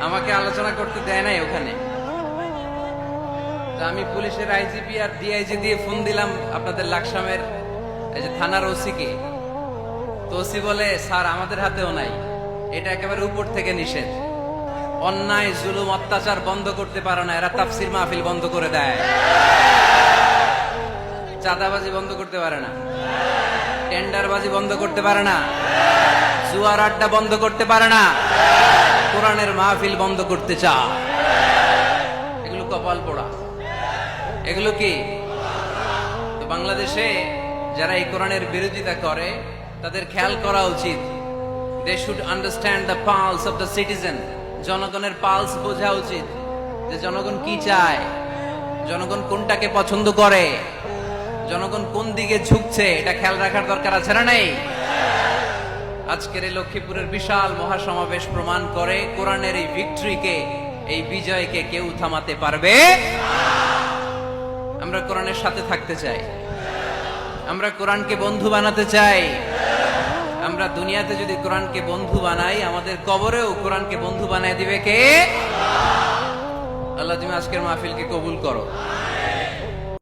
আমাকে আলোচনা করতে দেয় নাই ওখানে। তো আমি পুলিশের আইজিপি আর ডিআইজি দিয়ে ফোন দিলাম আপনাদের লাকসামের এই যে থানার ওসিকে। তো ওসি বলে, স্যার আমাদের হাতেও নাই, এটা একেবারে উপর থেকে নিষেধ। অন্যায় জুলুম অত্যাচার বন্ধ করতে পারে না, এরা তাফসির মাহফিল বন্ধ করে দেয়, চাঁদাবাজি বন্ধ করতে পারে না, টেন্ডারবাজি বন্ধ করতে পারে না, জুয়ার আড্ডা বন্ধ করতে পারে না, কোরআনের মাহফিল বন্ধ করতে চায়। এগুলো কপাল পোড়া, এগুলো কি? তো বাংলাদেশে যারা এই কোরআনের বিরোধিতা করে তাদের খেয়াল করা উচিত। They should understand the pulse of the citizen. জনগণের পালস বোঝা উচিত, যে জনগণ কি চায়, জনগণ কোনটাকে পছন্দ করে, জনগণ কোন দিকে ঝুঁকছে, এটা খেয়াল রাখার দরকার আছে না নেই? আজকের এই লক্ষ্মীপুরের বিশাল মহাসমাবেশ প্রমাণ করে কোরআনের এই ভিক্টরিকে, এই বিজয়কে কেউ থামাতে পারবে। আমরা কোরআনের সাথে থাকতে চাই, আমরা কোরআনকে বন্ধু বানাতে চাই। আমরা দুনিয়াতে যদি কোরআনকে বন্ধু বানাই, আমাদের কবরেও কোরআনকে বন্ধু বানায় দিবে কে? আল্লাহ তুমি আজকের মাহফিলকে কবুল করো।